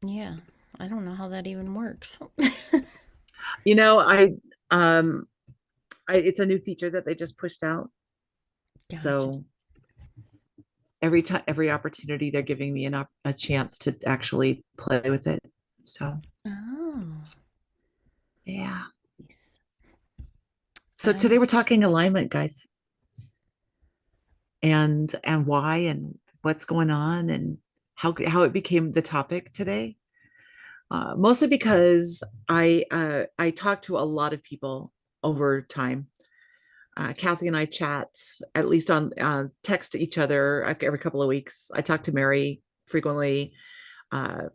Yeah. I don't know how that even works. You know, um it's a new feature that they just pushed out. Gotcha. So every time, every opportunity, they're giving me a chance to actually play with it. So Oh, yeah. nice. So I today we're talking alignment, guys, and why and what's going on and how it became the topic today. Mostly because I talk to a lot of people over time. Kathy and I chat at least on text to each other every couple of weeks. I talk to Mary frequently,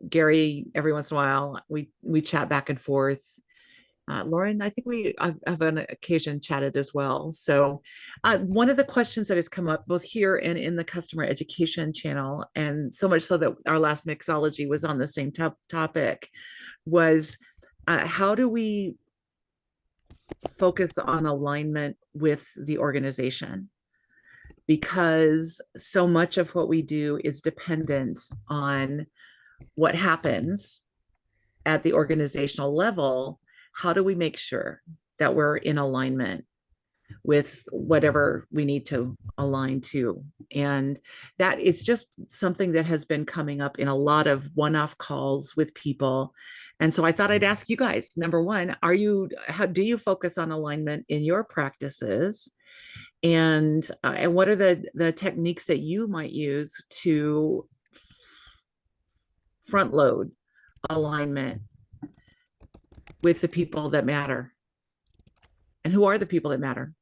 Gary every once in a while. We chat back and forth. Lauren, I think we have on occasion chatted as well. So, one of the questions that has come up both here and in the customer education channel, and so much so that our last mixology was on the same topic, was how do we focus on alignment with the organization? Because so much of what we do is dependent on what happens at the organizational level. How do we make sure that we're in alignment with whatever we need to align to? And that it's just something that has been coming up in a lot of one-off calls with people. And so I thought I'd ask you guys, number one, how do you focus on alignment in your practices? And what are the techniques that you might use to front load alignment with the people that matter? And who are the people that matter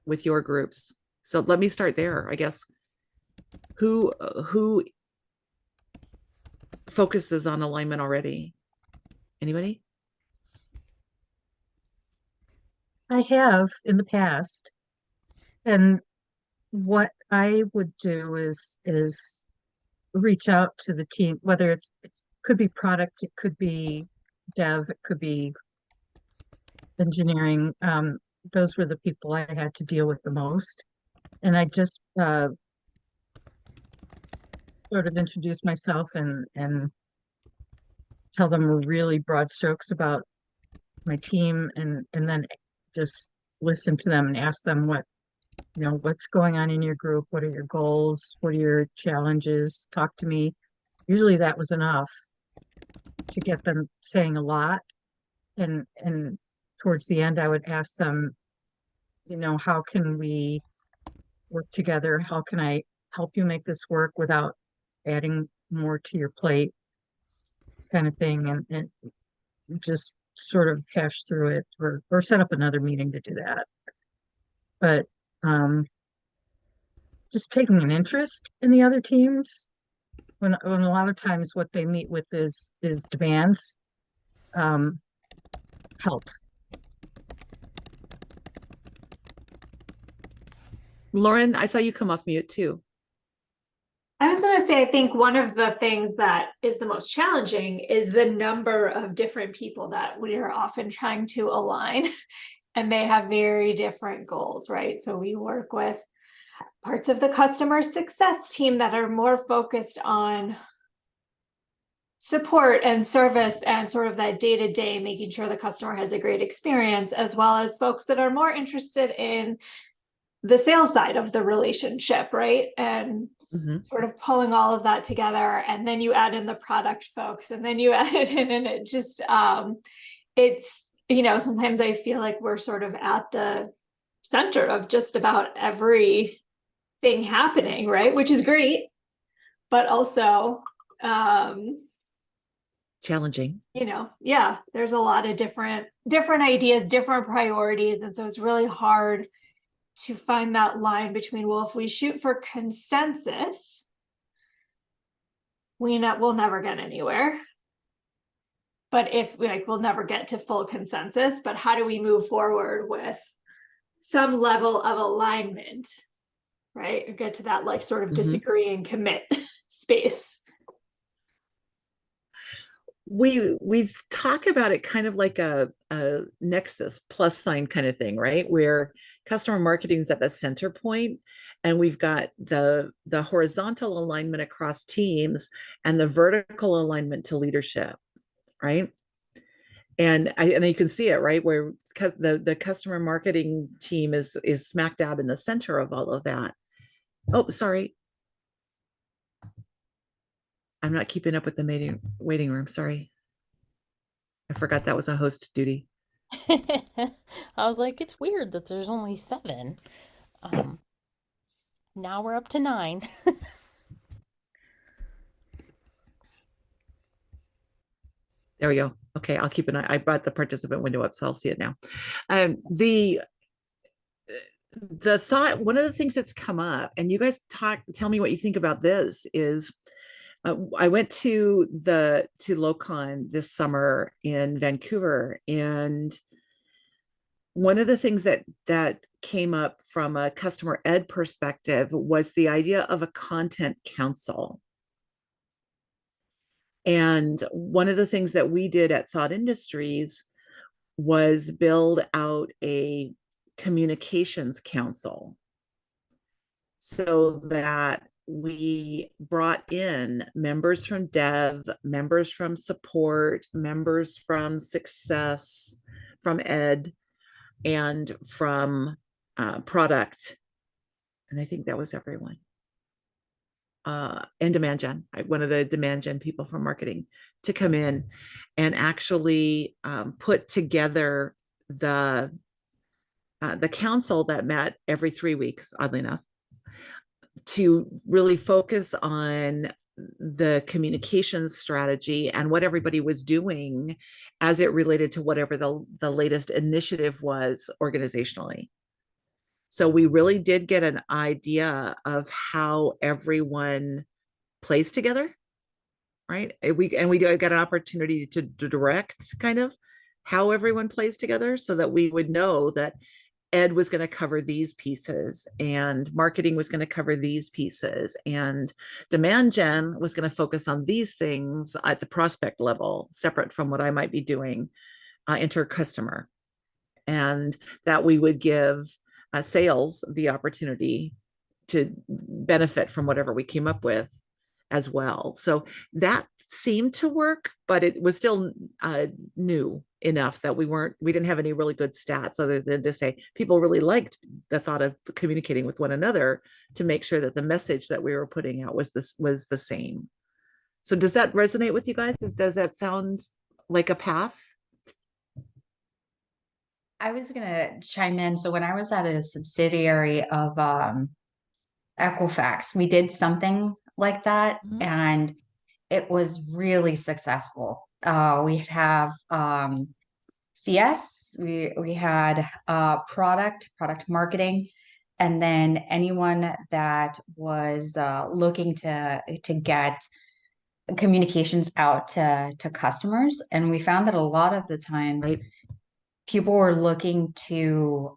with your groups? So let me start there. I guess who focuses on alignment already? Anybody? I have in the past, and what I would do is reach out to the team, whether it could be product, it could be dev, it could be engineering. Those were the people I had to deal with the most, and I just sort of introduce myself and tell them really broad strokes about my team, and then just listen to them and ask them what's going on in your group, what are your goals, what are your challenges, talk to me. Usually that was enough to get them saying a lot, and towards the end I would ask them, how can we work together, how can I help you make this work without adding more to your plate, kind of thing, and just sort of hash through it, or set up another meeting to do that. But um just taking an interest in the other teams, when a lot of times what they meet with is demands, um helps. Lauren, I saw you come off mute too. I was going to say, I think one of the things that is the most challenging is the number of different people that we are often trying to align, and they have very different goals, right? So we work with parts of the customer success team that are more focused on support and service and sort of that day-to-day, making sure the customer has a great experience, as well as folks that are more interested in the sales side of the relationship, right? And sort of pulling all of that together. And then you add in the product folks, and then you add it in, and it just, it's, sometimes I feel like we're sort of at the center of just about everything happening, right? Which is great, but also, Challenging. yeah, there's a lot of different ideas, different priorities. And so it's really hard to find that line between, well, if we shoot for consensus, we'll never get anywhere. But if we'll never get to full consensus, but how do we move forward with some level of alignment, right? Or get to that sort of disagree and commit space. we talk about it kind of like a nexus plus sign kind of thing, right? Where customer marketing is at the center point, and we've got the horizontal alignment across teams and the vertical alignment to leadership, right? And you can see it, right, where the customer marketing team is smack dab in the center of all of that. Oh, sorry, I'm not keeping up with the waiting room. Sorry, I forgot that was a host duty. I was like, it's weird that there's only 7. Um, now we're up to 9. There we go. Okay, I'll keep an eye. I brought the participant window up, so I'll see it now. The thought, one of the things that's come up, and you guys tell me what you think about this, is I went to LoCon this summer in Vancouver, and one of the things that came up from a customer ed perspective was the idea of a content council. And one of the things that we did at Thought Industries was build out a communications council so that we brought in members from dev, members from support, members from success, from ed, and from product. And I think that was everyone. And demand gen, one of the demand gen people from marketing, to come in and actually put together the council that met every 3 weeks, oddly enough, to really focus on the communications strategy and what everybody was doing as it related to whatever the latest initiative was organizationally. So we really did get an idea of how everyone plays together, right? We got an opportunity to direct kind of how everyone plays together, so that we would know that ed was going to cover these pieces, and marketing was going to cover these pieces, and demand gen was going to focus on these things at the prospect level, separate from what I might be doing inter customer, and that we would give sales the opportunity to benefit from whatever we came up with as well. So that seemed to work, but it was still new enough that we didn't have any really good stats other than to say people really liked the thought of communicating with one another to make sure that the message that we were putting out was the same. So does that resonate with you guys? Does that sound like a path? I was gonna chime in. So when I was at a subsidiary of Equifax, we did something like that, Mhm. and it was really successful. We have CS, we had product marketing, and then anyone that was looking to get communications out to customers. And we found that a lot of the times Right. people were looking to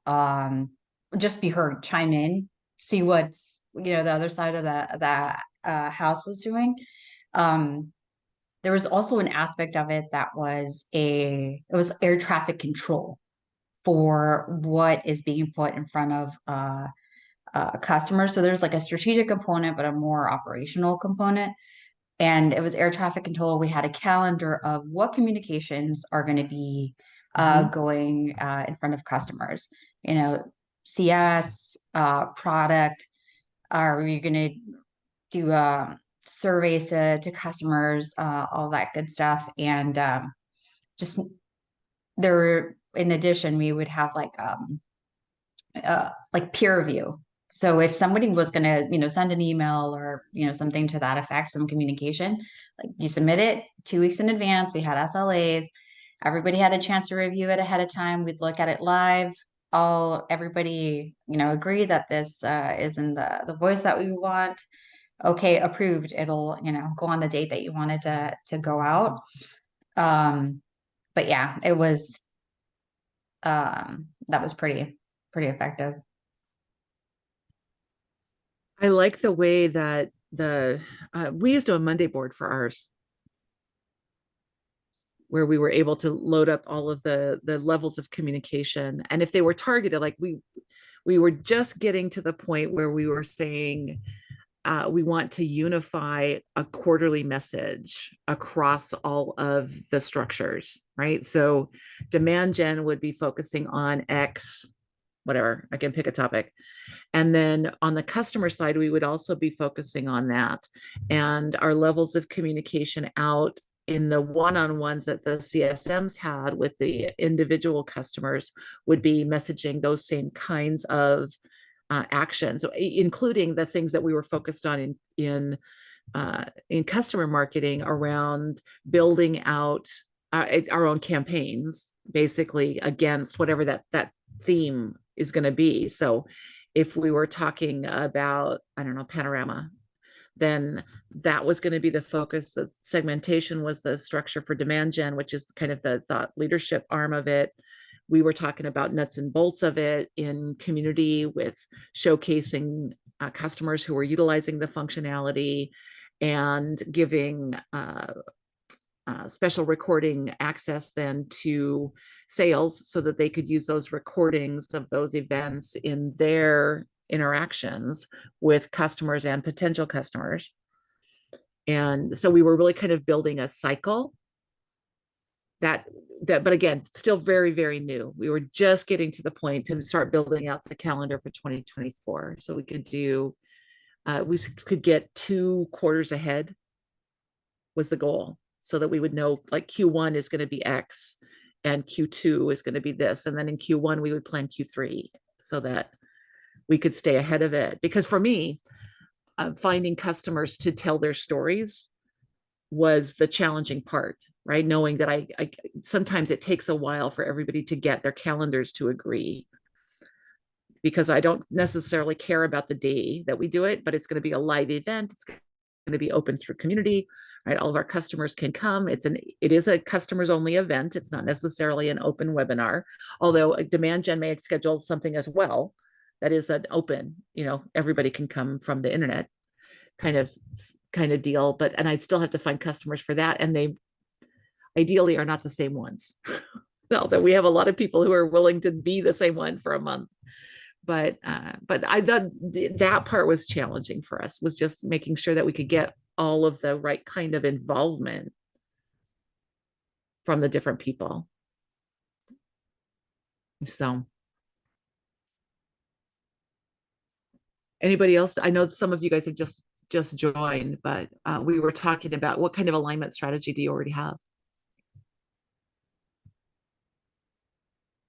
just be heard, chime in, see what's the other side of the house was doing. There was also an aspect of it that was it was air traffic control for what is being put in front of customers. So there's like a strategic component, but a more operational component. And it was air traffic control. We had a calendar of what communications are going to be going in front of customers. CS, product. Are we going to do surveys to customers, all that good stuff? And just there, in addition, we would have like peer review. So if somebody was going to, send an email or, something to that effect, some communication, like you submit it 2 weeks in advance. We had SLAs. Everybody had a chance to review it ahead of time. We'd look at it live. Everybody, agree that this is in the voice that we want. Okay, approved. It'll, go on the date that you wanted to go out. But yeah, it was that was pretty effective. I like the way that we used a Monday board for ours. where we were able to load up all of the levels of communication. And if they were targeted, like we were just getting to the point where we were saying, we want to unify a quarterly message across all of the structures, right? So demand gen would be focusing on X, whatever, I can pick a topic. And then on the customer side, we would also be focusing on that. And our levels of communication out in the one-on-ones that the CSMs had with the individual customers would be messaging those same kinds of actions, including the things that we were focused on in customer marketing around building out our own campaigns, basically against whatever that theme is going to be. So if we were talking about, I don't know, panorama, then that was going to be the focus. The segmentation was the structure for demand gen, which is kind of the thought leadership arm of it. We were talking about nuts and bolts of it in community with showcasing customers who were utilizing the functionality and giving special recording access then to sales so that they could use those recordings of those events in their interactions with customers and potential customers. And so we were really kind of building a cycle that, but again, still very, very new. We were just getting to the point to start building out the calendar for 2024. So we could do, we could get 2 quarters ahead was the goal, so that we would know like Q1 is going to be X and Q2 is going to be this. And then in Q1, we would plan Q3 so that we could stay ahead of it. Because for me, finding customers to tell their stories was the challenging part, right? Knowing that I sometimes it takes a while for everybody to get their calendars to agree, because I don't necessarily care about the day that we do it, but it's going to be a live event. It's going to be open through community, right? All of our customers can come. It is a customers only event. It's not necessarily an open webinar, although a demand gen may schedule something as well that is an open, everybody can come from the internet kind of deal. But, and I'd still have to find customers for that. And they ideally are not the same ones. Although we have a lot of people who are willing to be the same one for a month. But I thought that part was challenging for us, was just making sure that we could get all of the right kind of involvement from the different people. So anybody else? I know some of you guys have just joined, but we were talking about what kind of alignment strategy do you already have?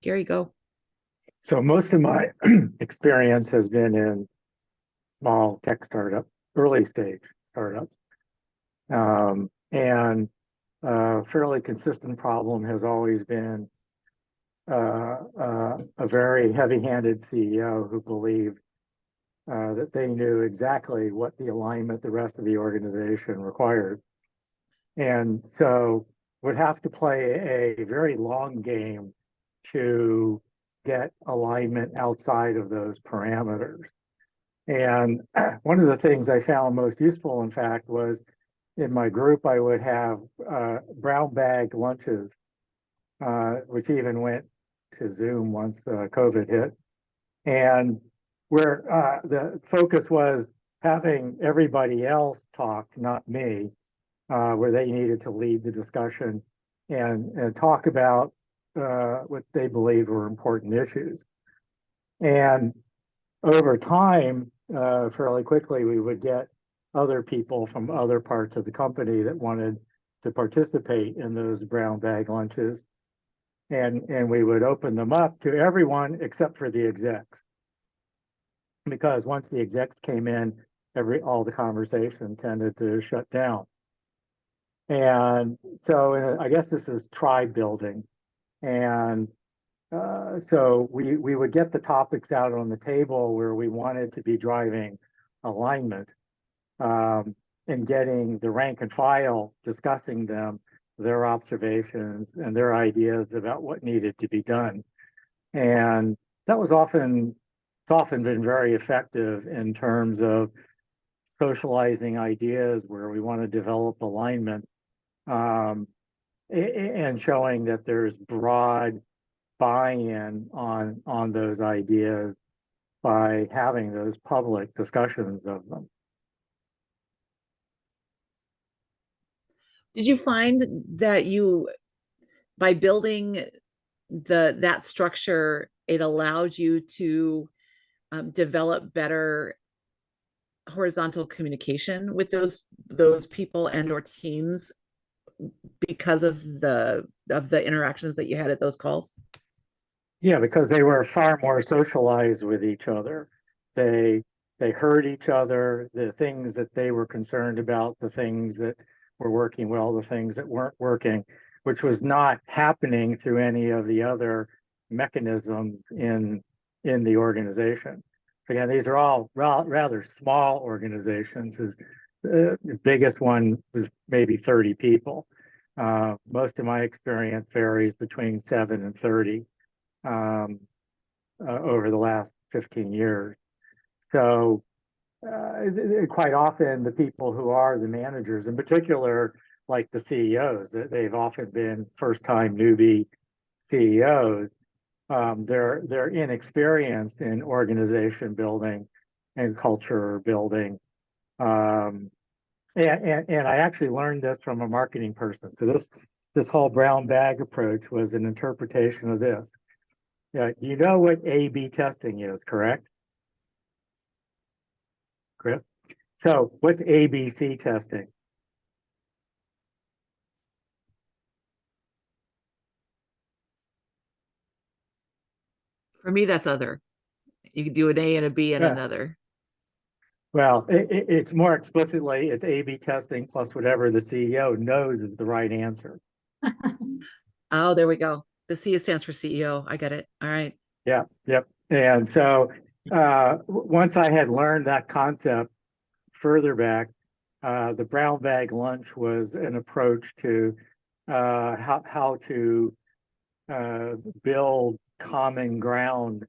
Gary, go. So most of my experience has been in small tech startup, early stage startups. And a fairly consistent problem has always been a very heavy-handed CEO who believed that they knew exactly what the alignment the rest of the organization required. And so would have to play a very long game to get alignment outside of those parameters. And one of the things I found most useful, in fact, was in my group, I would have brown bag lunches, which even went to Zoom once COVID hit. And where the focus was having everybody else talk, not me, where they needed to lead the discussion and talk about what they believed were important issues. And over time, fairly quickly, we would get other people from other parts of the company that wanted to participate in those brown bag lunches. And we would open them up to everyone except for the execs. Because once the execs came in, all the conversation tended to shut down. And so I guess this is tribe building. And so we would get the topics out on the table where we wanted to be driving alignment, and getting the rank and file discussing them, their observations and their ideas about what needed to be done. And that was often been very effective in terms of socializing ideas where we want to develop alignment. and showing that there's broad buy-in on those ideas by having those public discussions of them. Did you find that you, by building that structure, it allowed you to develop better horizontal communication with those people and or teams because of the interactions that you had at those calls? Yeah, because they were far more socialized with each other. They they heard each other, the things that they were concerned about, the things that were working well, the things that weren't working, which was not happening through any of the other mechanisms in the organization. So again, these are all rather small organizations. The biggest one was maybe 30 people. Most of my experience varies between 7 and 30 um, over the last 15 years. So quite often the people who are the managers, in particular, like the CEOs, they've often been first-time newbie CEOs. They're inexperienced in organization building and culture building. Um, and I actually learned this from a marketing person. So this whole brown bag approach was an interpretation of this. Yeah, you know what A/B testing is, correct, Chris? So what's ABC testing? For me, that's other. You could do an A and a B and Yeah. another. Well, it's more explicitly, it's A/B testing plus whatever the CEO knows is the right answer. Oh, there we go. The C stands for CEO. I get it. All right. Yeah, yep. And so once I had learned that concept further back, the brown bag lunch was an approach to how to build common ground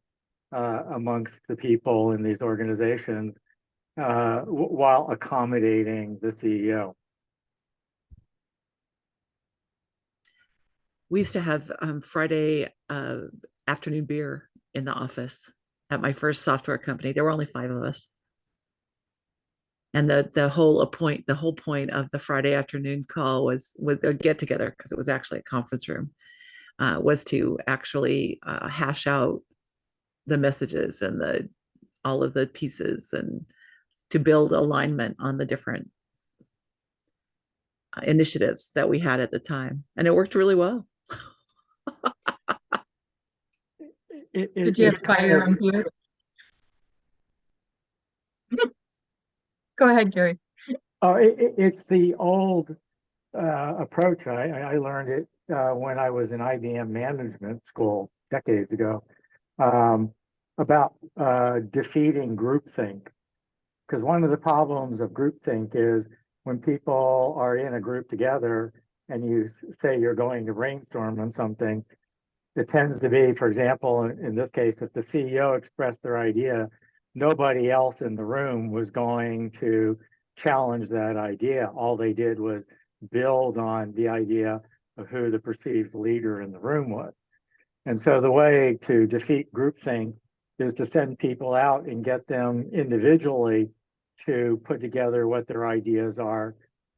amongst the people in these organizations while accommodating the CEO. We used to have Friday afternoon beer in the office at my first software company. There were only 5 of us. And the whole point of the Friday afternoon call was with a get together, because it was actually a conference room, was to actually hash out the messages and all of the pieces, and to build alignment on the different initiatives that we had at the time. And it worked really well. Did you aspire your own beer? Go ahead, Gary. Oh, it's the old approach. I learned it when I was in IBM management school decades ago about defeating groupthink. Because one of the problems of groupthink is when people are in a group together and you say you're going to brainstorm on something, it tends to be, for example, in this case, if the CEO expressed their idea, nobody else in the room was going to challenge that idea. All they did was build on the idea of who the perceived leader in the room was. And so the way to defeat groupthink is to send people out and get them individually to put together what their ideas are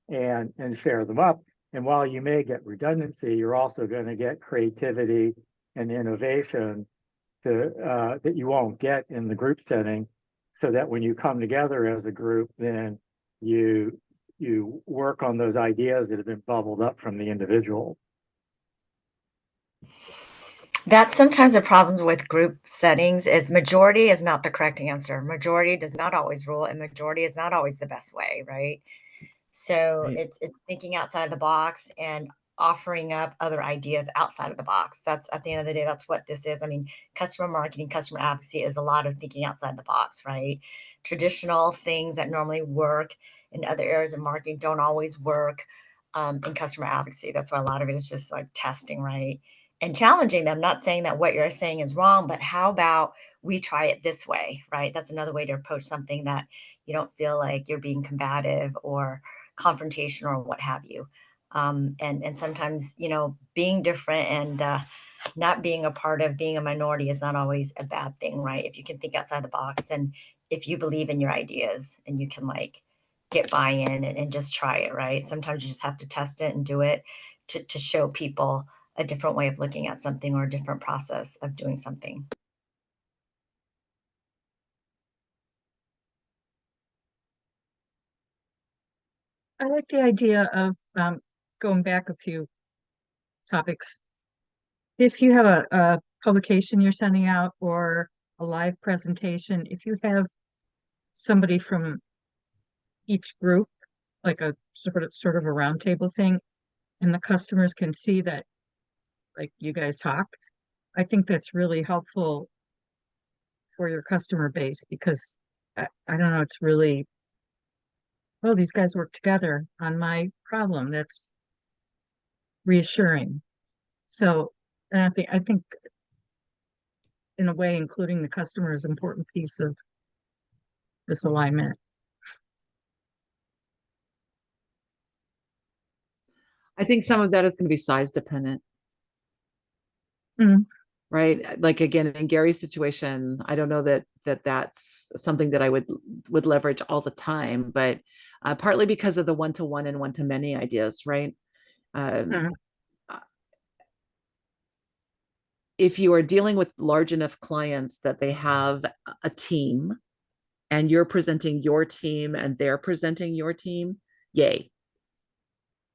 and share them up. And while you may get redundancy, you're also going to get creativity and innovation that you won't get in the group setting, so that when you come together as a group, then you work on those ideas that have been bubbled up from the individual. That's sometimes the problems with group settings is majority is not the correct answer. Majority does not always rule, and majority is not always the best way, right? So Right. it's thinking outside the box and offering up other ideas outside of the box. That's at the end of the day, that's what this is. I mean, customer marketing, customer advocacy is a lot of thinking outside the box, right? Traditional things that normally work in other areas of marketing don't always work in customer advocacy. That's why a lot of it is just like testing, right? And challenging them, not saying that what you're saying is wrong, but how about we try it this way, right? That's another way to approach something that you don't feel like you're being combative or confrontation or what have you. And sometimes, being different and not being a part of being a minority is not always a bad thing, right? If you can think outside the box and if you believe in your ideas and you can like get buy-in and just try it, right? Sometimes you just have to test it and do it to show people a different way of looking at something or a different process of doing something. I like the idea of going back a few topics. If you have a publication you're sending out or a live presentation, if you have somebody from each group, like a sort of a roundtable thing, and the customers can see that like you guys talked, I think that's really helpful for your customer base because I don't know, it's really, oh, these guys work together on my problem. That's reassuring. So, and I think in a way, including the customer is an important piece of this alignment. I think some of that is going to be size dependent. Mm. Right. Like again, in Gary's situation, I don't know that's something that I would leverage all the time, but partly because of the one-to-one and one-to-many ideas, right? Mm. If you are dealing with large enough clients that they have a team and you're presenting your team and they're presenting your team, yay.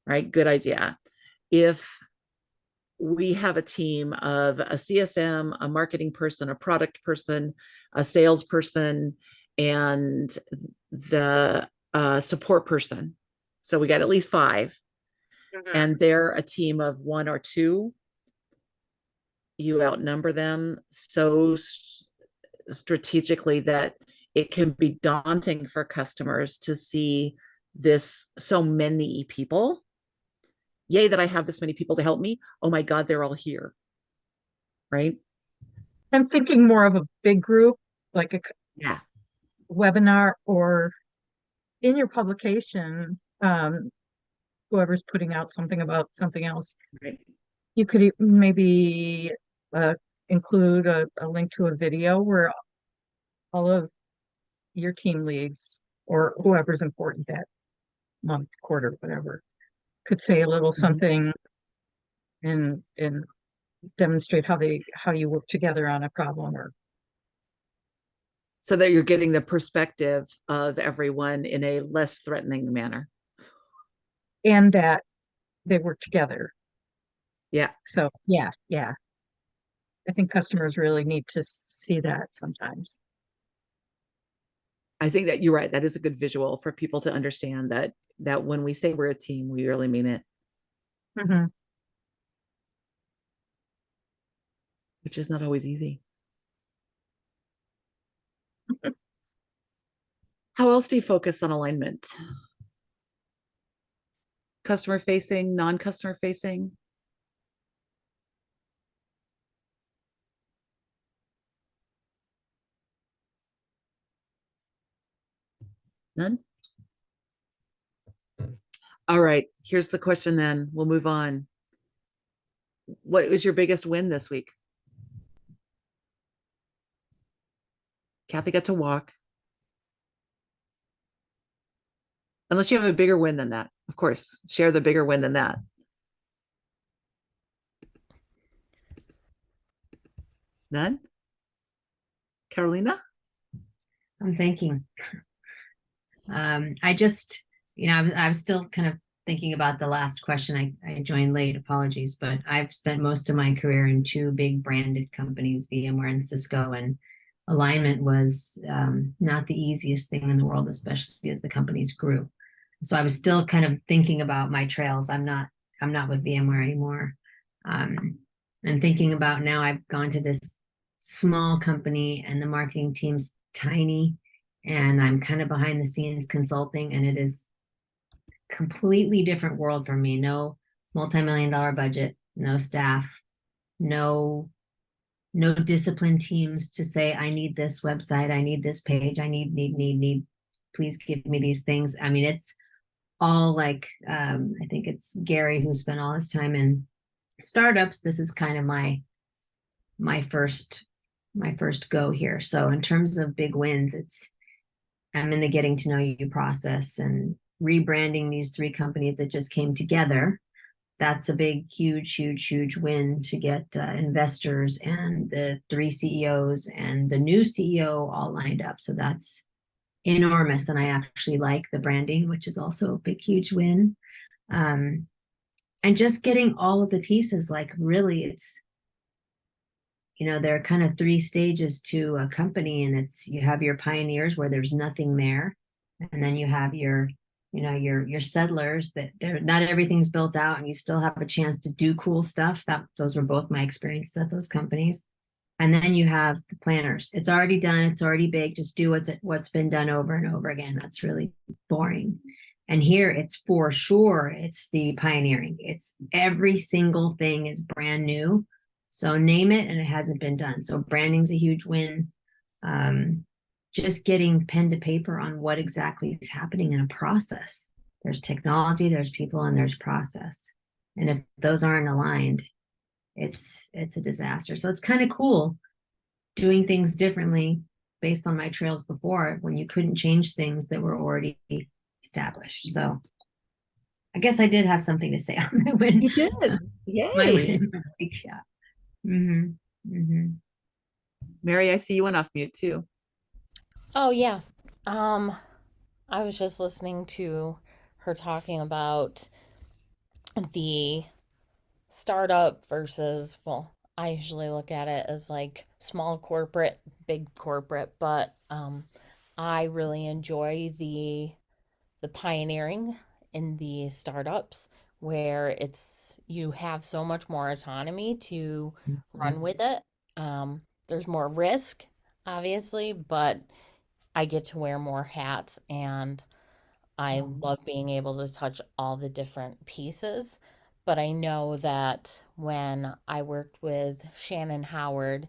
Right? Good idea. If we have a team of a CSM, a marketing person, a product person, a salesperson, and the support person. So we got at least 5, and they're a team of 1 or 2. You outnumber them so strategically that it can be daunting for customers to see this so many people. Yay, that I have this many people to help me. Oh my God, they're all here. Right? I'm thinking more of a big group, like a Yeah. webinar or in your publication, whoever's putting out something about something else, Right. you could maybe include a link to a video where all of your team leads or whoever's important that month, quarter, whatever, could say a little something and demonstrate how you work together on a problem or So that you're getting the perspective of everyone in a less threatening manner. and that they work together. Yeah. So yeah. I think customers really need to see that sometimes. I think that you're right. That is a good visual for people to understand that when we say we're a team, we really mean it. Mm-hmm. Which is not always easy. How else do you focus on alignment? Customer facing, non-customer facing? None? All right, here's the question then. We'll move on. What was your biggest win this week? Kathy got to walk. Unless you have a bigger win than that. Of course, share the bigger win than that. None? Carolina? I'm thinking. I just, I was still kind of thinking about the last question. I joined late, apologies, but I've spent most of my career in 2 big branded companies, VMware and Cisco, and alignment was not the easiest thing in the world, especially as the companies grew. So I was still kind of thinking about my trails. I'm not with VMware anymore. And thinking about now I've gone to this small company and the marketing team's tiny and I'm kind of behind the scenes consulting, and it is completely different world for me. No multi-million-dollar budget, no staff, no discipline teams to say, I need this website, I need this page, I need, please give me these things. I mean, all like, I think it's Gary who spent all his time in startups. This is kind of my first go here. So in terms of big wins, I'm in the getting to know you process and rebranding these 3 companies that just came together. That's a big, huge win to get investors and the 3 CEOs and the new CEO all lined up. So that's enormous. And I actually like the branding, which is also a big, huge win. And just getting all of the pieces, like really it's, there are kind of 3 stages to a company, and you have your pioneers where there's nothing there. And then you have your settlers that not everything's built out and you still have a chance to do cool stuff. Those were both my experiences at those companies. And then you have the planners. It's already done. It's already big. Just do what's been done over and over again. That's really boring. And here it's for sure. It's the pioneering. It's every single thing is brand new. So name it and it hasn't been done. So branding's a huge win. Just getting pen to paper on what exactly is happening in a process. There's technology, there's people, and there's process. And if those aren't aligned, it's a disaster. So it's kind of cool doing things differently based on my trails before when you couldn't change things that were already established. So I guess I did have something to say on my win. You did. Yay. My win. Yeah. Mary, I see you went off mute too. Oh yeah. I was just listening to her talking about the startup versus, well, I usually look at it as like small corporate, big corporate, but I really enjoy the pioneering in the startups where you have so much more autonomy to run with it. There's more risk, obviously, but I get to wear more hats and I love being able to touch all the different pieces. But I know that when I worked with Shannon Howard,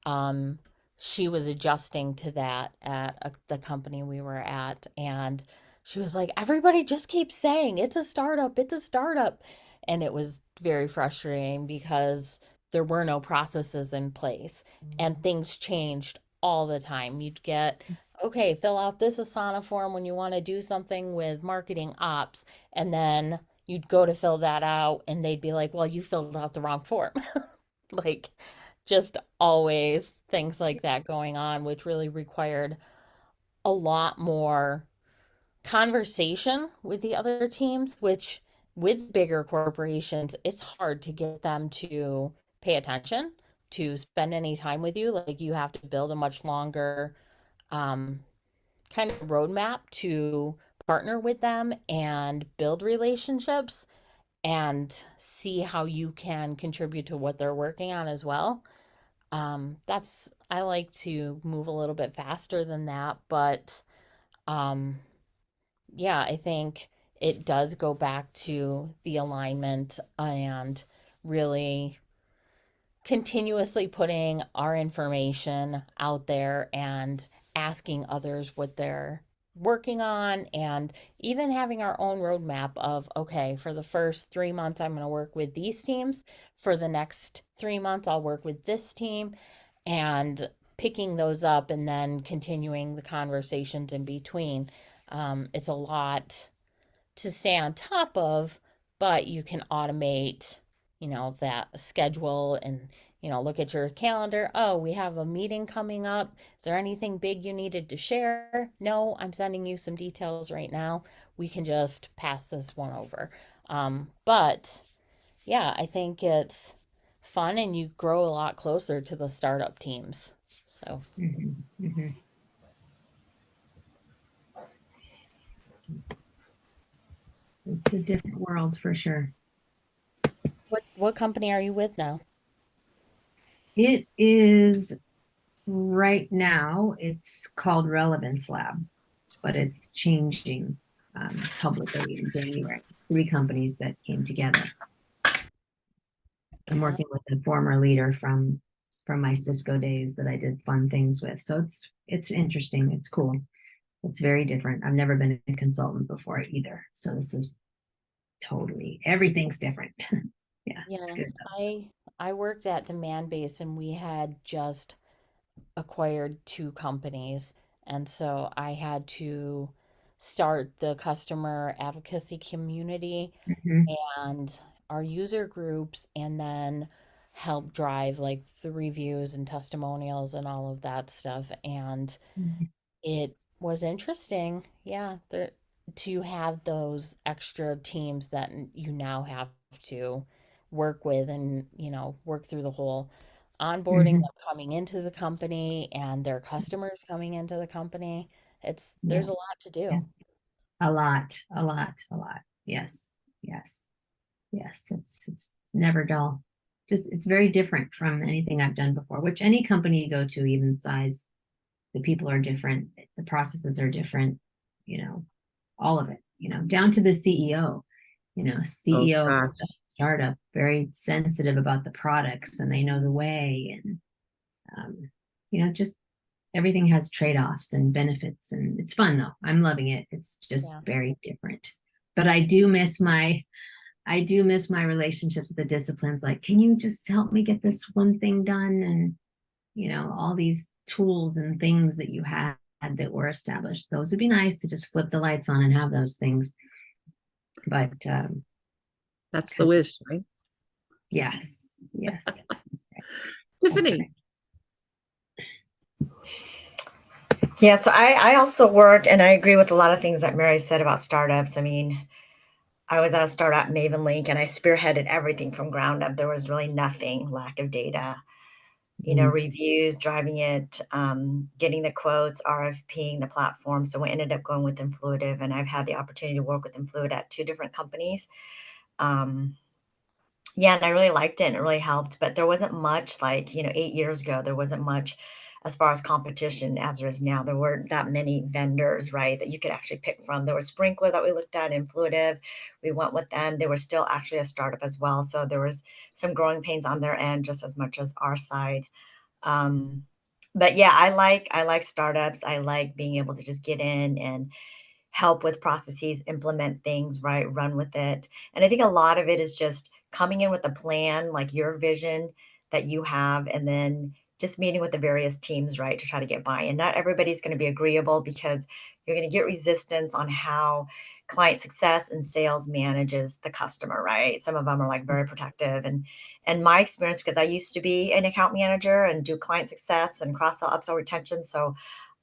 um, she was adjusting to that at the company we were at. And she was like, everybody just keeps saying it's a startup, it's a startup. And it was very frustrating because there were no processes in place and things changed all the time. You'd get, okay, fill out this Asana form when you want to do something with marketing ops. And then you'd go to fill that out and they'd be like, well, you filled out the wrong form. Like, just always things like that going on, which really required a lot more conversation with the other teams, which with bigger corporations, it's hard to get them to pay attention, to spend any time with you. Like, you have to build a much longer um, kind of roadmap to partner with them and build relationships and see how you can contribute to what they're working on as well. I like to move a little bit faster than that, but um, yeah, I think it does go back to the alignment and really continuously putting our information out there and asking others what they're working on, and even having our own roadmap of, okay, for the first 3 months I'm going to work with these teams, for the next 3 months I'll work with this team, and picking those up and then continuing the conversations in between. It's a lot to stay on top of, but you can automate, that schedule and, look at your calendar. Oh, we have a meeting coming up. Is there anything big you needed to share? No, I'm sending you some details right now. We can just pass this one over. But yeah, I think it's fun and you grow a lot closer to the startup teams. So It's a different world for sure. what company are you with now? It is right now, it's called Relevance Lab, but it's changing publicly in January. It's 3 companies that came together. I'm working with a former leader from my Cisco days that I did fun things with. So it's interesting. It's cool. It's very different. I've never been a consultant before either. So this is totally, everything's different. Yeah, it's Yeah, good. I worked at Demand Base and we had just acquired two companies. And so I had to start the customer advocacy community Mhm. and our user groups and then help drive like the reviews and testimonials and all of that stuff. And Mhm. it was interesting, yeah, to have those extra teams that you now have to work with and, work through the whole onboarding Mhm. them coming into the company and their customers coming into the company. Yeah, There's a lot to yeah. do. A lot, a lot, a lot. Yes, yes, yes. It's never dull. Just it's very different from anything I've done before, which any company you go to, even size, the people are different, the processes are different, all of it, down to the CEO. Oh CEO of a gosh. startup, very sensitive about the products and they know the way. And, just everything has trade-offs and benefits. And it's fun though. I'm loving it. It's just Yeah. very different. But I do miss my relationships with the disciplines. Like, can you just help me get this one thing done? And, all these tools and things that you had that were established. Those would be nice to just flip the lights on and have those things. But That's the wish, right? yes, yes. That's Tiffany. right. Yeah, so I also worked, and I agree with a lot of things that Mary said about startups. I mean, I was at a startup, Maven Link, and I spearheaded everything from ground up. There was really nothing, lack of data, Mhm. reviews, driving it, getting the quotes, RFPing the platform. So we ended up going with Influitive, and I've had the opportunity to work with Influid at two different companies. Um, yeah, and I really liked it and it really helped, but there wasn't much like, 8 years ago, there wasn't much as far as competition as there is now. There weren't that many vendors, right, that you could actually pick from. There was Sprinkler that we looked at, Influitive. We went with them. They were still actually a startup as well. So there was some growing pains on their end just as much as our side. Um, but yeah, I like startups. I like being able to just get in and help with processes, implement things, right? Run with it. And I think a lot of it is just coming in with a plan, like your vision that you have, and then just meeting with the various teams, right, to try to get buy-in. Not everybody's going to be agreeable because you're going to get resistance on how client success and sales manages the customer, right? Some of them are like very protective. And my experience, because I used to be an account manager and do client success and cross-sell, upsell, retention. So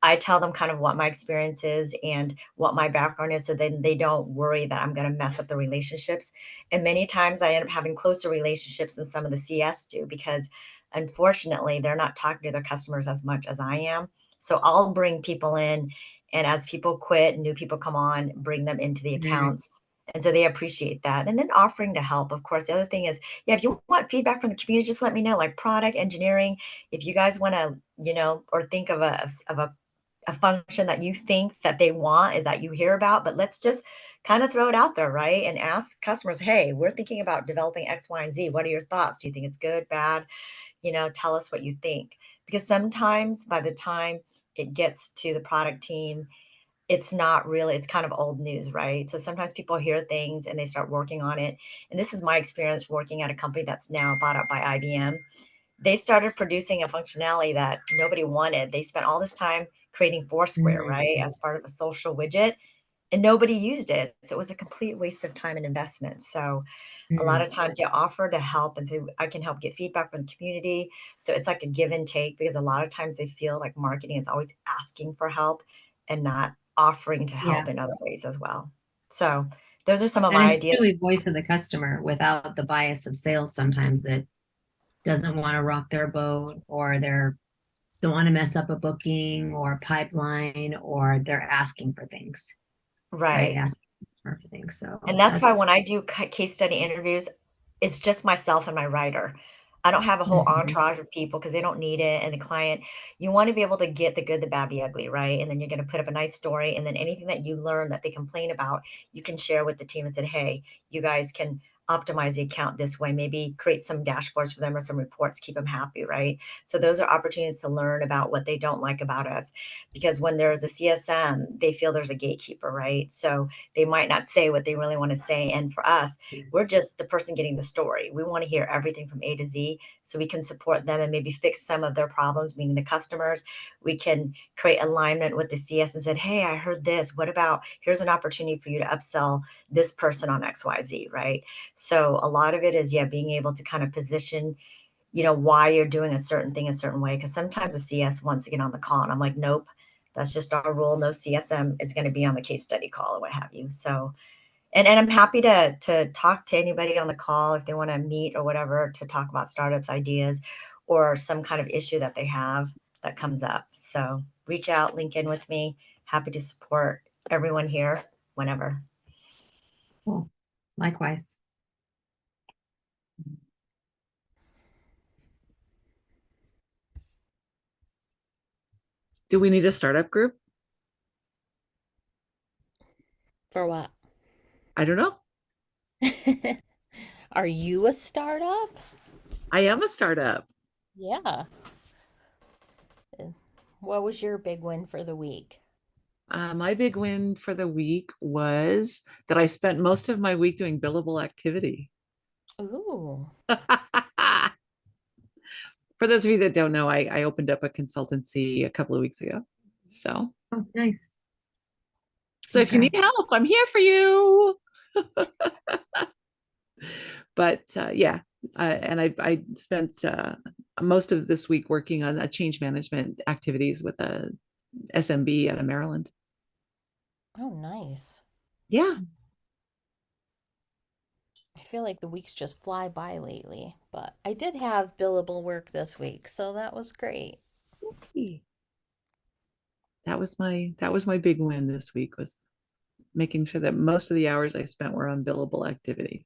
I tell them kind of what my experience is and what my background is so then they don't worry that I'm going to mess up the relationships. And many times I end up having closer relationships than some of the CS do because unfortunately they're not talking to their customers as much as I am. So I'll bring people in and as people quit, new people come on, bring them into the Mhm. accounts. And so they appreciate that. And then offering to help. Of course, the other thing is, yeah, if you want feedback from the community, just let me know, like product engineering. If you guys want to, or think of a function that you think that they want and that you hear about, but let's just kind of throw it out there, right? And ask customers, hey, we're thinking about developing X, Y, and Z. What are your thoughts? Do you think it's good, bad? Tell us what you think. Because sometimes by the time it gets to the product team, it's not really, it's kind of old news, right? So sometimes people hear things and they start working on it. And this is my experience working at a company that's now bought up by IBM. They started producing a functionality that nobody wanted. They spent all this time creating Foursquare, Mhm. right, as part of a social widget, and nobody used it. So it was a complete waste of time and investment. So a lot Mhm. of times you offer to help and say, I can help get feedback from the community. So it's like a give and take because a lot of times they feel like marketing is always asking for help and not offering to Yeah. help in other ways as well. So those are some of And my it's ideas. really voice of the customer without the bias of sales sometimes that doesn't want to rock their boat or they're don't want to mess up a booking or pipeline or they're asking for things, right? Right. Asking the customer for things. And So that's why when that's I do case study interviews, it's just myself and my writer. I don't have a whole Mhm. entourage of people because they don't need it. And the client, you want to be able to get the good, the bad, the ugly, right? And then you're going to put up a nice story. And then anything that you learn that they complain about, you can share with the team and say, hey, you guys can optimize the account this way, maybe create some dashboards for them or some reports, keep them happy, right? So those are opportunities to learn about what they don't like about us, because when there's a CSM, they feel there's a gatekeeper, right? So they might not say what they really want to say. And for us, we're just the person getting the story. We want to hear everything from A to Z so we can support them and maybe fix some of their problems, meaning the customers. We can create alignment with the CS and said, hey, I heard this. What about, here's an opportunity for you to upsell this person on XYZ, right? So a lot of it is, being able to kind of position, why you're doing a certain thing a certain way. Because sometimes the CS wants to get on the call, and I'm like, nope, that's just our rule. No CSM is going to be on the case study call or what have you. So, and I'm happy to talk to anybody on the call if they want to meet or whatever to talk about startups ideas or some kind of issue that they have that comes up. So reach out, link in with me. Happy to support everyone here whenever. Cool. Likewise. Do we need a startup group? For what? I don't know. Are you a startup? I am a startup. Yeah. What was your big win for the week? My big win for the week was that I spent most of my week doing billable activity. Ooh. For those of you that don't know, I opened up a consultancy a couple of weeks ago. So Oh, nice. if you Okay. need help, I'm here for you. But and I spent most of this week working on change management activities with a SMB out of Maryland. Oh, nice. Yeah. I feel like the weeks just fly by lately, but I did have billable work this week, so that was great. That was my big win this week, was making sure that most of the hours I spent were on billable activities.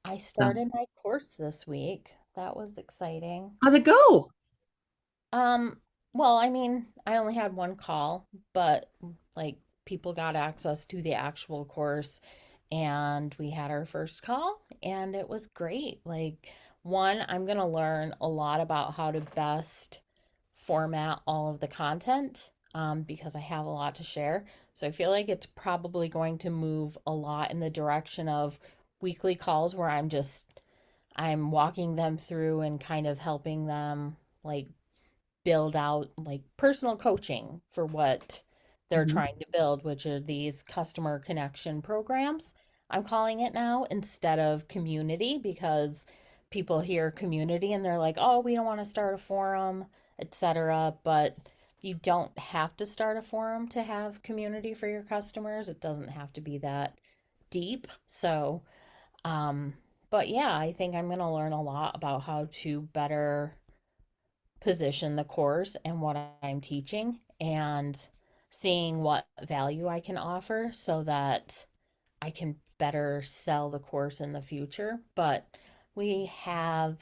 I So started my course this week. That was exciting. how'd it go? Um, well, I mean, I only had one call, but like people got access to the actual course and we had our first call and it was great. Like, one, I'm going to learn a lot about how to best format all of the content because I have a lot to share. So I feel like it's probably going to move a lot in the direction of weekly calls where I'm walking them through and kind of helping them like build out like personal coaching for what they're Mhm. trying to build, which are these customer connection programs. I'm calling it now instead of community because people hear community and they're like, "Oh, we don't want to start a forum, etc." But you don't have to start a forum to have community for your customers. It doesn't have to be that deep. So, um, but yeah, I think I'm going to learn a lot about how to better position the course and what I'm teaching and seeing what value I can offer so that I can better sell the course in the future. But we have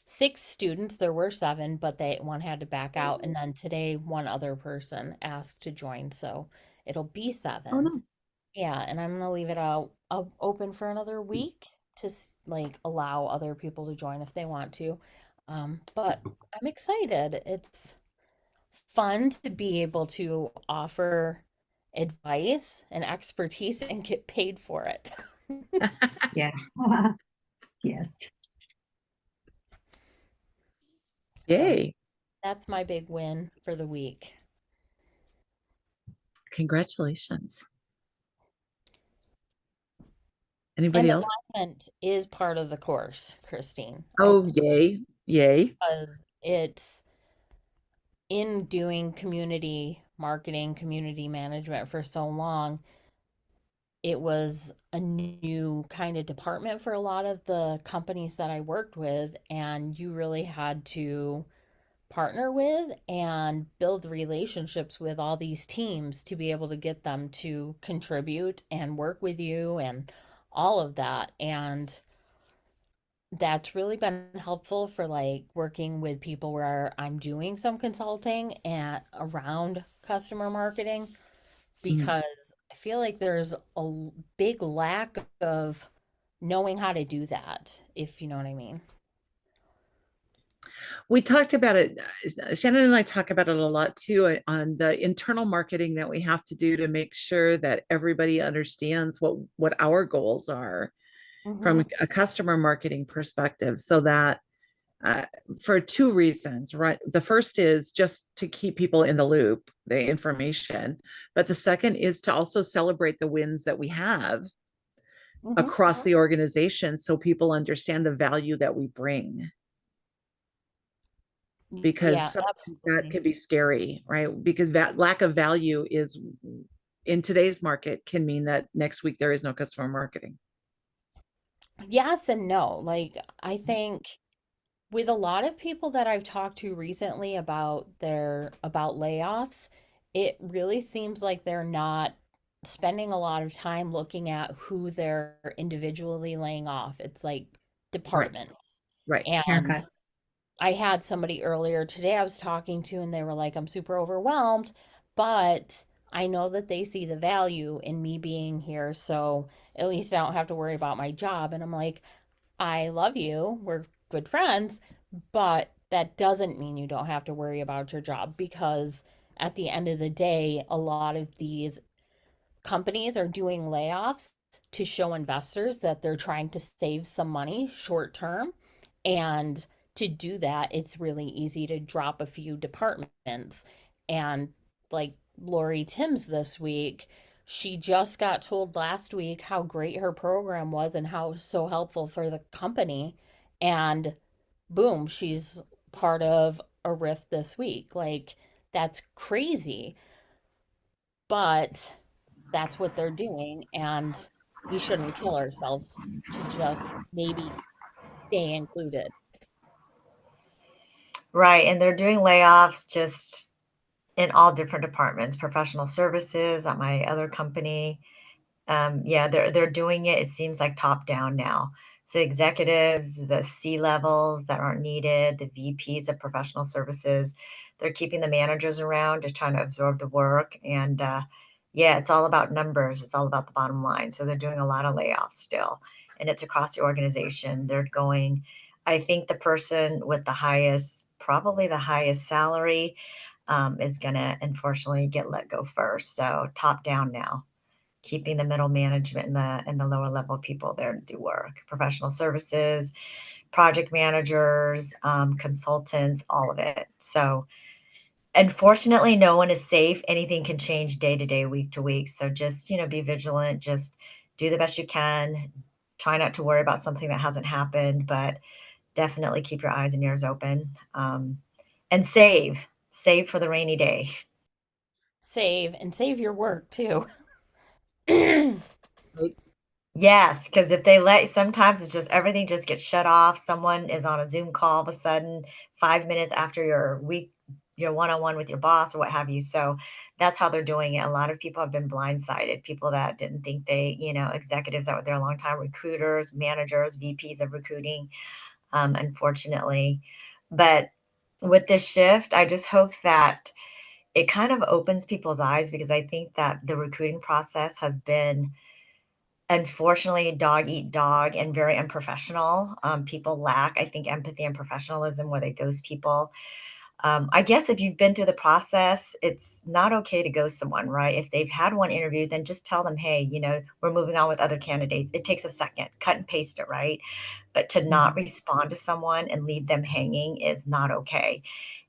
6 students. There were 7, but one had to back out. And then today, one other person asked to join. So it'll be Oh, 7. nice. Yeah. And I'm going to leave it out open for another week to like allow other people to join if they want to. But I'm excited. It's fun to be able to offer advice and expertise and get paid for it. Yeah. Yes. So Yay. that's my big win for the week. Congratulations. And Anybody else? alignment is part of the course, Kristine. I Oh, yay. Yay. because it's in doing community marketing, community management for so long, it was a new kind of department for a lot of the companies that I worked with, and you really had to partner with and build relationships with all these teams to be able to get them to contribute and work with you and all of that. And that's really been helpful for like working with people where I'm doing some consulting and around customer marketing Mm. because I feel like there's a big lack of knowing how to do that, if you know what I mean. We talked about it. Shannon and I talk about it a lot too on the internal marketing that we have to do to make sure that everybody understands what our goals are from a customer marketing perspective, so that uh, for two reasons, right? The first is just to keep people in the loop, the information, but the second is to also celebrate the wins that we have across the organization, so people understand the value that we bring, because Yeah, sometimes that absolutely. can be scary, right? Because that lack of value is, in today's market, can mean that next week there is no customer marketing. Yes and no. Like, I think with a lot of people that I've talked to recently about layoffs, it really seems like they're not spending a lot of time looking at who they're individually laying off. It's like Right, departments. right. And Haircuts. I had somebody earlier today I was talking to, and they were like, I'm super overwhelmed, but I know that they see the value in me being here. So at least I don't have to worry about my job. And I'm like, I love you. We're good friends, but that doesn't mean you don't have to worry about your job, because at the end of the day, a lot of these companies are doing layoffs to show investors that they're trying to save some money short term. And to do that, it's really easy to drop a few departments. And like Lori Timms this week, she just got told last week how great her program was and how it was so helpful for the company. And boom, she's part of a rift this week. Like, that's crazy. But that's what they're doing, and we shouldn't kill ourselves to just maybe stay included. Right. And they're doing layoffs just in all different departments, professional services at my other company. Yeah, they're doing it. It seems like top down now. So executives, the C levels that aren't needed, the VPs of professional services, they're keeping the managers around to try to absorb the work. And yeah, it's all about numbers. It's all about the bottom line. So they're doing a lot of layoffs still, and it's across the organization. They're going. I think the person with the highest, probably the highest salary, is going to unfortunately get let go first. So top down now, keeping the middle management and the lower level people there to do work, professional services, project managers, consultants, all of it. So unfortunately, no one is safe. Anything can change day to day, week to week. So just, be vigilant, just do the best you can. Try not to worry about something that hasn't happened, but definitely keep your eyes and ears open. And save for the rainy day. Save, and save your work too. Right. Yes, because if they let, sometimes it's just everything just gets shut off. Someone is on a Zoom call all of a sudden, 5 minutes after your one-on-one with your boss or what have you. So that's how they're doing it. A lot of people have been blindsided. People that didn't think executives that were there a long time, recruiters, managers, VPs of recruiting, unfortunately. But with this shift, I just hope that it kind of opens people's eyes, because I think that the recruiting process has been, unfortunately, dog eat dog and very unprofessional. People lack, I think, empathy and professionalism where they ghost people. I guess if you've been through the process, it's not okay to ghost someone, right? If they've had one interview, then just tell them, hey, we're moving on with other candidates. It takes a second, cut and paste it, right? But to not respond to someone and leave them hanging is not okay.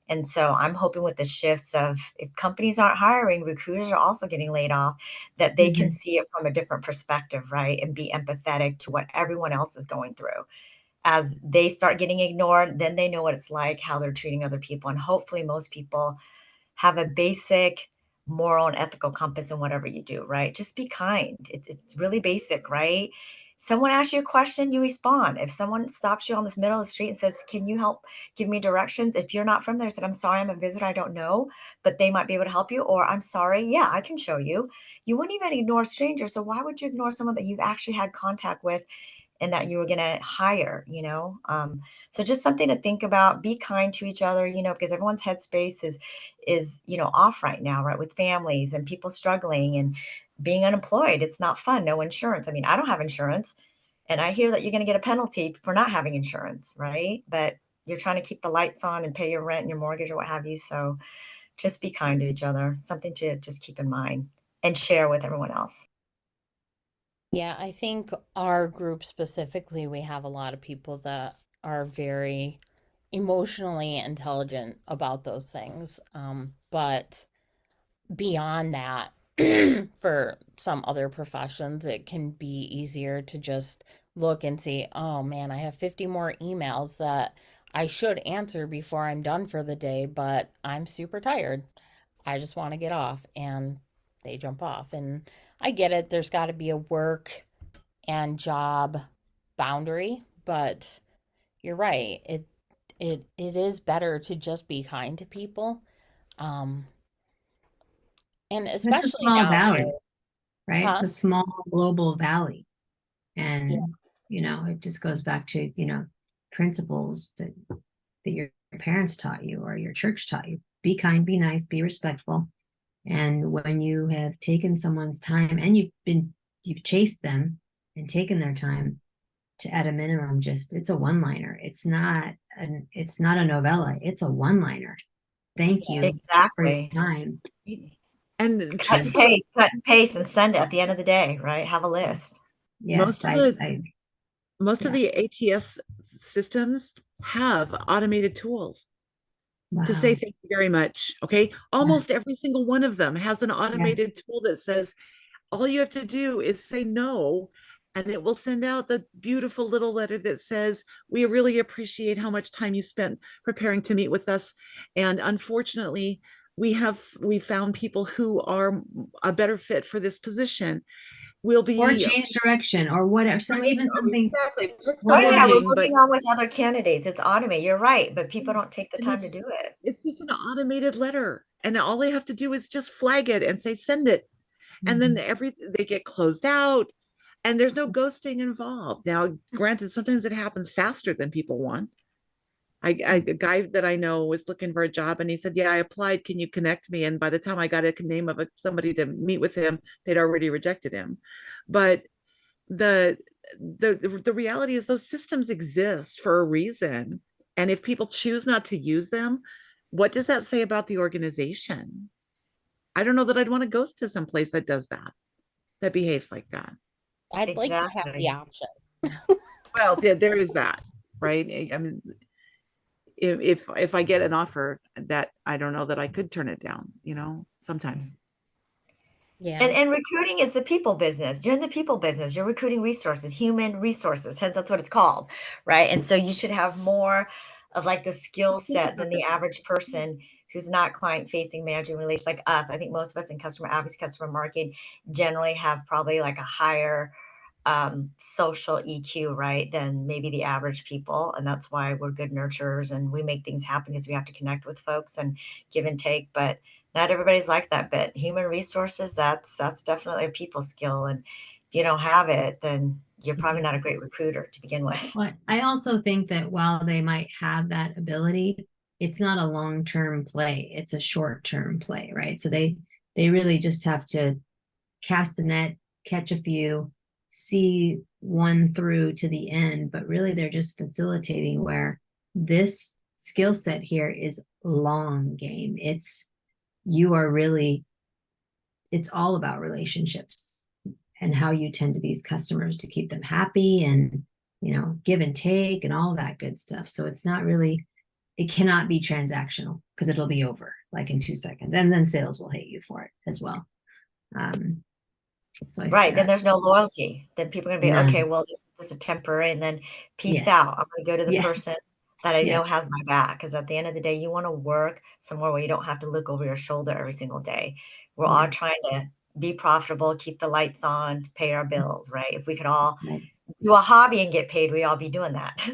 And so I'm hoping with the shifts of, if companies aren't hiring, recruiters are also getting laid off, that they can see it from a different perspective, right? And be empathetic to what everyone else is going through. As they start getting ignored, then they know what it's like, how they're treating other people. And hopefully most people have a basic moral and ethical compass in whatever you do, right? Just be kind. It's really basic, right? Someone asks you a question, you respond. If someone stops you on this middle of the street and says, can you help give me directions? If you're not from there, said, I'm sorry, I'm a visitor, I don't know, but they might be able to help you. Or I'm sorry, yeah, I can show you. You wouldn't even ignore strangers. So why would you ignore someone that you've actually had contact with and that you were going to hire? So just something to think about. Be kind to each other, because everyone's headspace is off right now, right, with families and people struggling and being unemployed. It's not fun. No insurance. I mean, I don't have insurance. And I hear that you're going to get a penalty for not having insurance, right? But you're trying to keep the lights on and pay your rent and your mortgage or what have you. So just be kind to each other, something to just keep in mind and share with everyone else. Yeah, I think our group specifically, we have a lot of people that are very emotionally intelligent about those things. But beyond that, for some other professions, it can be easier to just look and see, oh man, I have 50 more emails that I should answer before I'm done for the day, but I'm super tired. I just want to get off, and they jump off. And I get it, there's got to be a work and job boundary, but you're right. It is better to just be kind to people. Um, and It's a especially small valley, nowadays, right? It's huh? a small global valley. Yeah. And, it just goes back to, principles that your parents taught you or your church taught you. Be kind, be nice, be respectful. And when you have taken someone's time and you've chased them and taken their time to, at a minimum, just, it's a one-liner. It's not a novella. It's a one-liner. Thank Yeah. you for your Exactly. time. And Cut and truthfully, paste, cut and paste and send it at the end of the day, right? Have a list. Yes, most of the most of yeah. the ATS systems have automated tools to say Wow. thank you very much. Okay. Yeah. Almost every single one of them has an Yeah. automated tool that says all you have to do is say no, and it will send out the beautiful little letter that says, we really appreciate how much time you spent preparing to meet with us. And unfortunately, we found people who are a better fit for this position. We'll Or be change direction or whatever. Some right, even something exactly. Pick the Oh yeah, we're wording, moving but on with other candidates. It's automated. You're right, but people don't take the and time to do it. it's just an automated letter. And all they have to do is just flag it and say send it. And then they get closed out and there's no ghosting involved. Now, granted, sometimes it happens faster than people want. A guy that I know was looking for a job and he said, yeah, I applied. Can you connect me? And by the time I got a name of somebody to meet with him, they'd already rejected him. But the the reality is those systems exist for a reason. And if people choose not to use them, what does that say about the organization? I don't know that I'd want to go to some place that does that, that behaves like that. I'd like to have the Exactly. option. Well, there is that, right? I mean, if I get an offer that I don't know that I could turn it down, sometimes. Yeah. And recruiting is the people business. You're in the people business. You're recruiting resources, human resources. Hence, that's what it's called, right? And so you should have more of like the skill set than the average person who's not client facing, managing relations like us. I think most of us in customer advocacy, customer marketing generally have probably like a higher social EQ, right, than maybe the average people. And that's why we're good nurturers and we make things happen because we have to connect with folks and give and take. But not everybody's like that bit. Human resources, that's definitely a people skill. And if you don't have it, then you're probably not a great recruiter to begin with. But I also think that while they might have that ability, it's not a long-term play. It's a short-term play, right? So they really just have to cast a net, catch a few, see one through to the end, but really they're just facilitating where this skill set here is long game. It's all about relationships and how you tend to these customers to keep them happy and, give and take and all that good stuff. So it cannot be transactional because it'll be over like in 2 seconds. And then sales will hate you for it as well. So I see Right. Then that. there's no loyalty. Then people are going to be, okay, None. well, this is just a temporary and then peace Yes. out. I'm going to go to the Yeah. person that I Yeah. know has my back. Because at the end of the day, you want to work somewhere where you don't have to look over your shoulder every single day. We're all Yeah. trying to be profitable, keep the lights on, pay our bills, right? If we could all Right. do a hobby and get paid, we'd all be doing that.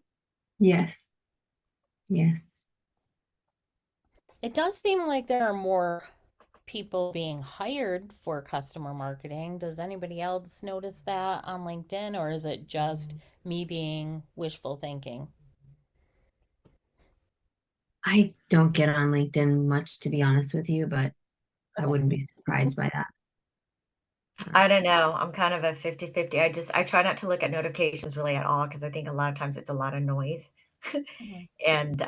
Yes. Yes. It does seem like there are more people being hired for customer marketing. Does anybody else notice that on LinkedIn, or is it just me being wishful thinking? I don't get on LinkedIn much, to be honest with you, but I wouldn't be surprised by that. I don't know. I'm kind of a 50-50. I try not to look at notifications really at all because I think a lot of times it's a lot of noise. Mhm. And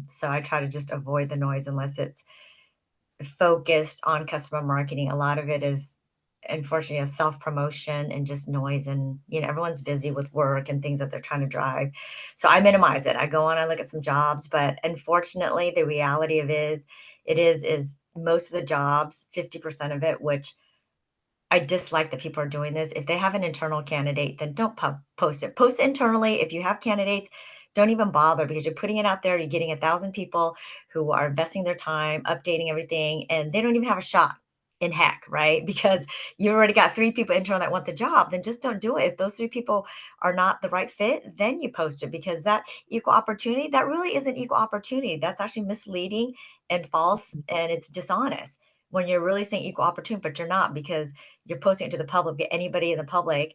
so I try to just avoid the noise unless it's focused on customer marketing. A lot of it is unfortunately a self promotion and just noise, and everyone's busy with work and things that they're trying to drive. So I minimize it. I go on, I look at some jobs, but unfortunately the reality of is most of the jobs, 50% of it, which I dislike that people are doing this. If they have an internal candidate, then don't post it. Post it internally. If you have candidates, don't even bother because you're putting it out there. You're getting 1,000 people who are investing their time, updating everything, and they don't even have a shot in heck, right? Because you already got 3 people internal that want the job. Then just don't do it. If those 3 people are not the right fit, then you post it because that equal opportunity, that really isn't equal opportunity. That's actually misleading and false, and it's dishonest when you're really saying equal opportunity, but you're not because you're posting it to the public. But anybody in the public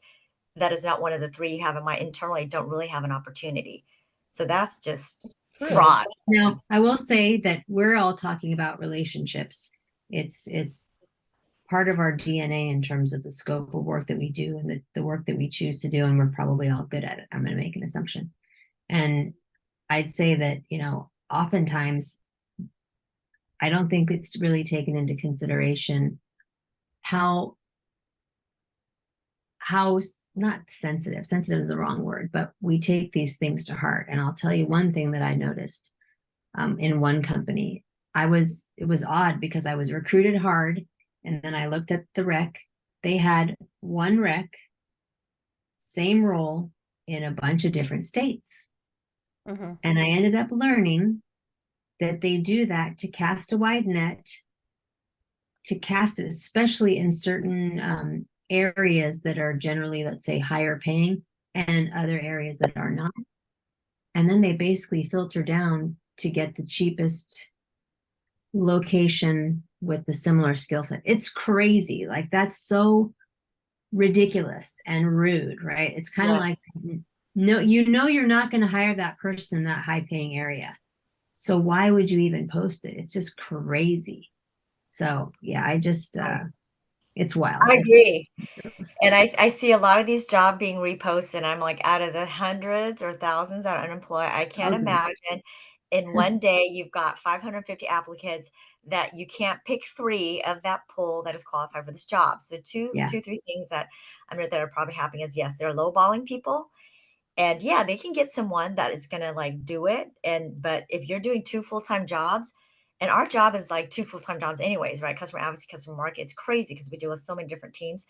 that is not one of the 3 you have in mind internally don't really have an opportunity. So that's just True. fraud. Now, I will say that we're all talking about relationships. It's part of our DNA in terms of the scope of work that we do and the work that we choose to do, and we're probably all good at it. I'm going to make an assumption. And I'd say that, oftentimes I don't think it's really taken into consideration how not sensitive is the wrong word, but we take these things to heart. And I'll tell you one thing that I noticed in one company. It was odd because I was recruited hard, and then I looked at the rec. They had one rec, same role in a bunch of different states. Mhm. And I ended up learning that they do that to cast a wide net, to cast it, especially in certain areas that are generally, let's say, higher paying, and other areas that are not. And then they basically filter down to get the cheapest location with the similar skill set. It's crazy. Like, that's so ridiculous and rude, right? It's kind of like, Yes. no, you're not going to hire that person in that high paying area. So why would you even post it? It's just crazy. So yeah, it's wild. I agree. It's And I see a lot of these jobs being reposted, and I'm like, out of the hundreds or thousands that are unemployed, I can't thousands. imagine in one day you've got 550 applicants that you can't pick 3 of that pool that is qualified for this job. So Yeah. 3 things that that are probably happening is, yes, they're lowballing people. And yeah, they can get someone that is gonna like do it. But if you're doing 2 full-time jobs, and our job is like 2 full-time jobs anyways, right? Customer advocacy, customer market, it's crazy because we deal with so many different teams.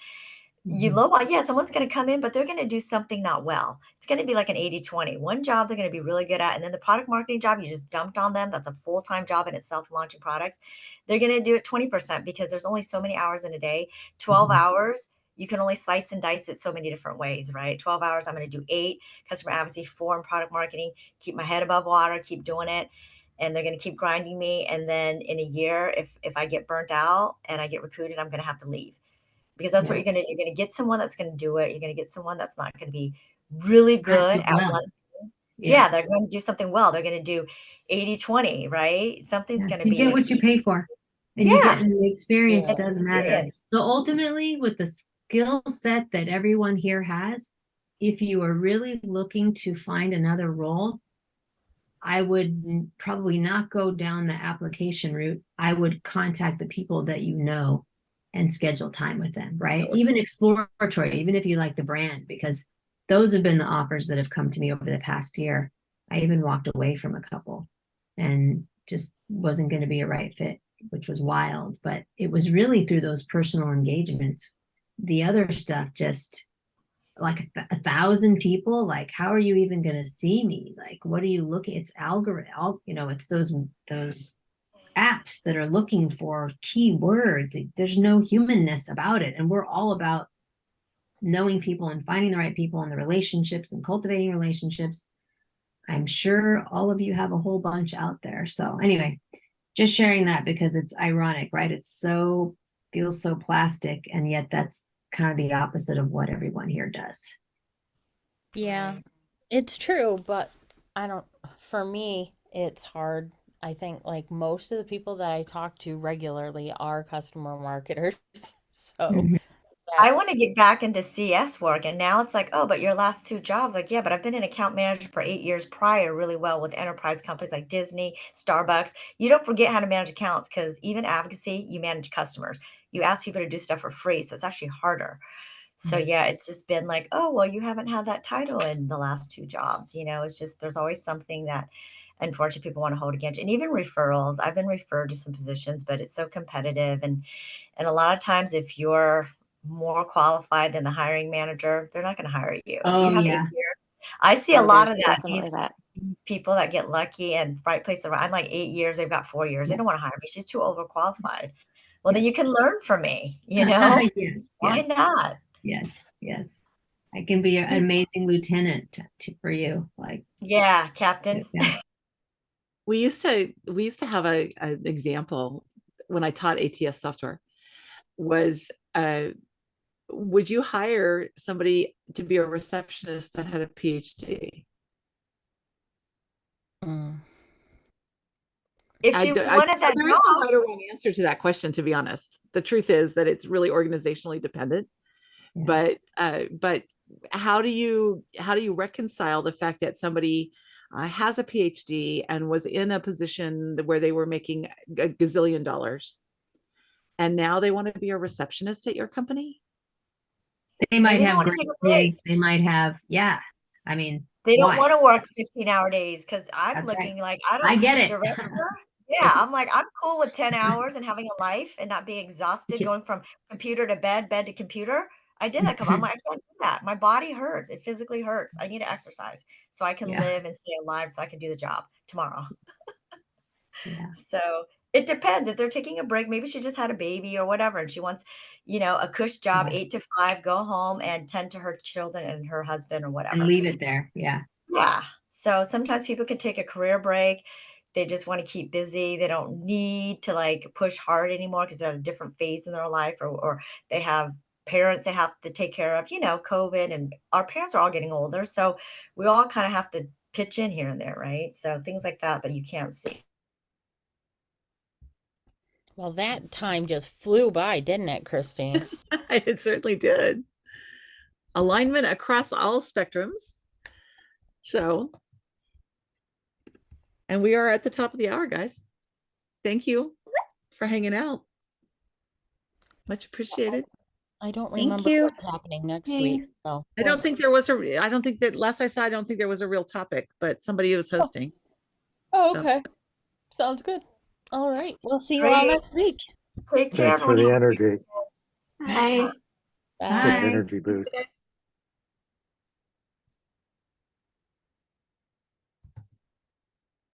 You Mhm. lowball, yeah, someone's gonna come in, but they're gonna do something not well. It's gonna be like an 80-20. One job they're gonna be really good at, and then the product marketing job you just dumped on them, that's a full-time job in itself, launching products. They're gonna do it 20% because there's only so many hours in a day. 12 Mhm. hours, you can only slice and dice it so many different ways, right? 12 hours, I'm gonna do 8 customer advocacy, 4 in product marketing, keep my head above water, keep doing it, and they're gonna keep grinding me. And then in a year, if I get burnt out and I get recruited, I'm gonna have to leave because that's what Yes. you're gonna get someone that's gonna do it. You're gonna get someone that's not gonna be really Not good do at well. one. Yeah, Yes. they're going to do something well. They're gonna do 80-20, right? Something's Yeah. gonna You get be, what you pay for, and you yeah, get, and the experience Yeah. does matter. experience. So ultimately, with the skill set that everyone here has, if you are really looking to find another role, I would probably not go down the application route. I would contact the people that you know and schedule time with them, right? Even exploratory, even if you like the brand, because those have been the offers that have come to me over the past year. I even walked away from a couple and just wasn't going to be a right fit, which was wild. But it was really through those personal engagements. The other stuff just, like 1,000 people, like, how are you even going to see me? Like, what are you looking? It's algorithm, it's those apps that are looking for keywords. There's no humanness about it, and we're all about knowing people and finding the right people and the relationships and cultivating relationships. I'm sure all of you have a whole bunch out there. So anyway, just sharing that because it's ironic, right? It's so, feels so plastic, and yet that's kind of the opposite of what everyone here does. Yeah, Right. it's true, but I don't, for me, it's hard. I think like most of the people that I talk to regularly are customer marketers. So Mhm. I That's want to get back into CS work. And now it's like, oh, but your last 2 jobs, like, yeah, but I've been an account manager for 8 years prior, really well with enterprise companies like Disney, Starbucks. You don't forget how to manage accounts because even advocacy, you manage customers. You ask people to do stuff for free. So it's actually harder. So yeah, it's just been like, oh, well, you haven't had that title in the last 2 jobs. It's just, there's always something that unfortunately people want to hold against. And even referrals, I've been referred to some positions, but it's so competitive. And a lot of times if you're more qualified than the hiring manager, they're not going to hire you. If you Oh, have yeah. 8 years, I see a Oh, lot there's of that. definitely that. These people that get lucky and right place around. I'm like 8 years, they've got 4 years. They don't want to hire me. She's too overqualified. Well, then you Yes. can learn from me, Yes, Why yes, not? yes, yes. I can be an amazing lieutenant for you. Like, Yeah, Captain. yeah. We used to have an example when I taught ATS software was would you hire somebody to be a receptionist that had a PhD? mm. If she wanted that there is job, no right or wrong answer to that question, to be honest. The truth is that it's really organizationally dependent. Yeah. But how do you reconcile the fact that somebody has a PhD and was in a position where they were making a gazillion dollars, and now they want to be a receptionist at your company? They might maybe they have want to great take a break. gigs. They might have, yeah. I mean, They don't why? want to work 15-hour days because I'm That's right. looking like I I don't get it. director. Yeah, I'm like, I'm cool with 10 hours and having a life and not being exhausted, Yes. going from computer to bed, bed to computer. I did that. I'm like, I can't do that. My body hurts. It physically hurts. I need to exercise so I can Yeah. live and stay alive so I can do the job tomorrow. Yeah. So it depends. If they're taking a break, maybe she just had a baby or whatever, and she wants, a cush job, Yeah. 8 to 5, go home and tend to her children and her husband or And whatever. leave it there. Yeah. Yeah. So sometimes people can take a career break. They just want to keep busy. They don't need to like push hard anymore because they're at a different phase in their life, or they have parents they have to take care of, COVID, and our parents are all getting older. So we all kind of have to pitch in here and there, right? So things like that you can't see. Well, that time just flew by, didn't it, Kristine? It certainly did. Alignment across all spectrums. So, and we are at the top of the hour, guys. Thank you for hanging out. Much appreciated. I don't Thank remember you. what's happening next week. Thanks. So I don't think that last I saw, I don't think there was a real topic, but somebody was hosting. Oh, So- okay. Sounds good. All right. We'll see you all Great. next week. Take care, Thanks for everyone. the Have a great energy. Bye. Bye. Bye. Quick energy boost. day.